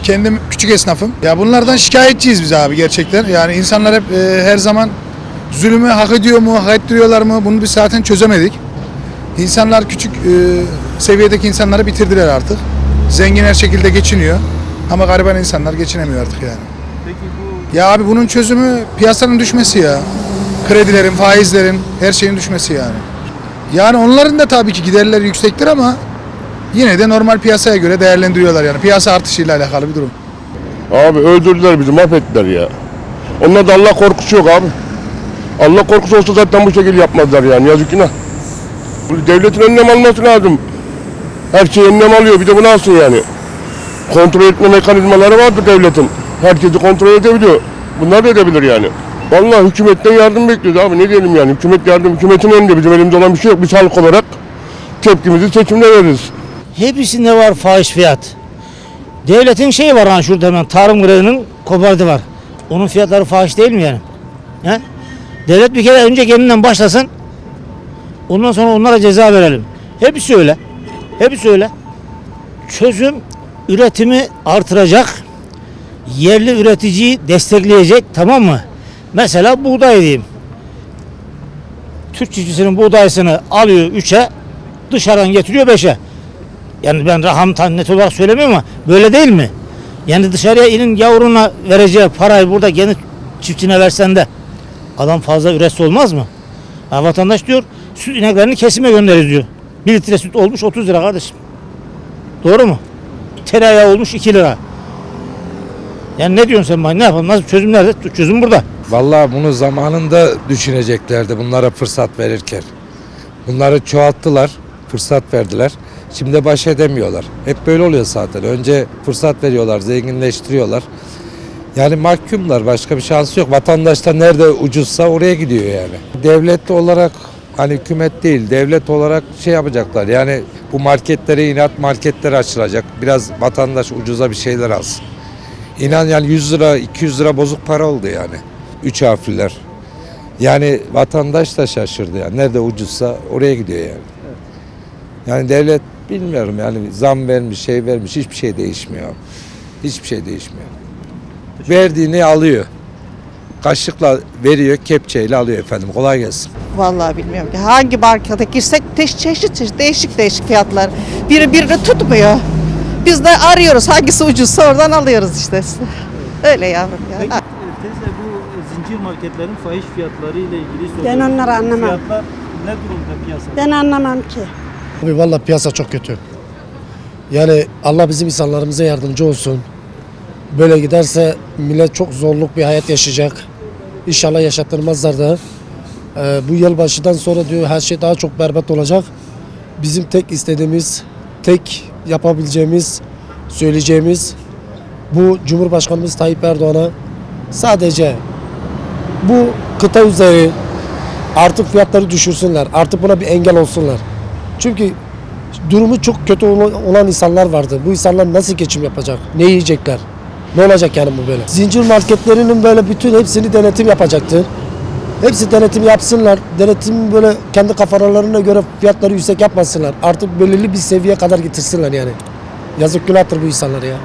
Kendim küçük esnafım. Ya bunlardan şikayetçiyiz biz abi gerçekten. Yani insanlar hep her zaman zulümü hak ediyor mu, hak ettiriyorlar mı? Bunu biz zaten çözemedik. İnsanlar küçük seviyedeki insanları bitirdiler artık. Zengin her şekilde geçiniyor. Ama gariban insanlar geçinemiyor artık yani. Peki bu Ya abi bunun çözümü piyasanın düşmesi ya. Kredilerin, faizlerin, her şeyin düşmesi yani. Yani onların da tabii ki giderleri yüksektir ama yine de normal piyasaya göre değerlendiriyorlar yani. Piyasa artışıyla alakalı bir durum. Abi öldürdüler bizi, mahvettiler ya. Onlarda Allah korkusu yok abi. Allah korkusu olsa zaten bu şekilde yapmazlar yani, yazık günah. Devletin önlem alması lazım. Her şey önlem alıyor, bir de bunu alsın yani. Kontrol etme mekanizmaları vardır devletin. Herkesi kontrol edebiliyor. Bunlar da edebilir yani. Vallahi hükümetten yardım bekliyoruz abi, ne diyelim yani. Hükümetin elinde, bizim elimizde olan bir şey yok. Biz halk olarak tepkimizi seçimde veririz. Hepsinde var fahiş fiyat. Devletin şeyi var, hani şurada hemen tarım kredinin kooperatif var. Onun fiyatları fahiş değil mi yani? He? Devlet bir kere önce kendinden başlasın. Ondan sonra onlara ceza verelim. Hepsi öyle. Hepsi öyle. Çözüm üretimi artıracak. Yerli üreticiyi destekleyecek, tamam mı? Mesela buğday diyeyim. Türk çiftçisinin buğdaysını alıyor 3'e, dışarıdan getiriyor 5'e. Yani ben rakam net olarak söylemiyorum ama böyle değil mi? Yani dışarıya inin yavruna vereceği parayı burada kendi çiftçine versen de adam fazla üretse olmaz mı? Ha, vatandaş diyor süt ineklerini kesime göndeririz diyor. 1 litre süt olmuş 30 lira kardeşim. Doğru mu? Tereyağı olmuş 2 lira. Yani ne diyorsun sen bana, ne yapalım, nasıl çözüm nerede? Çözüm burada. Vallahi bunu zamanında düşüneceklerdi bunlara fırsat verirken. Bunları çoğalttılar, fırsat verdiler. Şimdi baş edemiyorlar. Hep böyle oluyor zaten. Önce fırsat veriyorlar, zenginleştiriyorlar. Yani mahkumlar, başka bir şansı yok. Vatandaş da nerede ucuzsa oraya gidiyor yani. Devlet olarak, hani hükümet değil, devlet olarak şey yapacaklar. Yani bu marketlere, inat marketleri açılacak. Biraz vatandaş ucuza bir şeyler alsın. İnan yani 100 lira, 200 lira bozuk para oldu yani. 3 harfliler. Yani vatandaş da şaşırdı yani. Nerede ucuzsa oraya gidiyor yani. Yani devlet bilmiyorum yani zam vermiş, şey vermiş, hiçbir şey değişmiyor. Hiçbir şey değişmiyor. Verdiğini alıyor. Kaşıkla veriyor, kepçeyle alıyor efendim. Kolay gelsin. Vallahi bilmiyorum ki hangi markete girsek çeşit değişik fiyatlar. Biri birini tutmuyor. Biz de arıyoruz hangisi ucuzsa oradan alıyoruz işte. Öyle yavrum ya. Peki teyze, bu zincir marketlerin fahiş fiyatları ile ilgili soruyorum. Ben onları anlamam. Fiyatlar ne durumda piyasada? Ben anlamam ki. Abi vallahi piyasa çok kötü. Yani Allah bizim insanlarımıza yardımcı olsun. Böyle giderse millet çok zorluk bir hayat yaşayacak. İnşallah yaşatılmazlar da. Bu yılbaşından sonra diyor her şey daha çok berbat olacak. Bizim tek istediğimiz, tek yapabileceğimiz, söyleyeceğimiz bu Cumhurbaşkanımız Tayyip Erdoğan'a sadece bu kıta üzeri artık fiyatları düşürsünler. Artık buna bir engel olsunlar. Çünkü durumu çok kötü olan insanlar vardı. Bu insanlar nasıl geçim yapacak? Ne yiyecekler? Ne olacak yani bu böyle? Zincir marketlerinin böyle bütün hepsini denetim yapacaktır. Hepsi denetim yapsınlar. Denetim böyle kendi kafalarına göre fiyatları yüksek yapmasınlar. Artık belirli bir seviyeye kadar getirsinler yani. Yazık günahtır bu insanlara ya.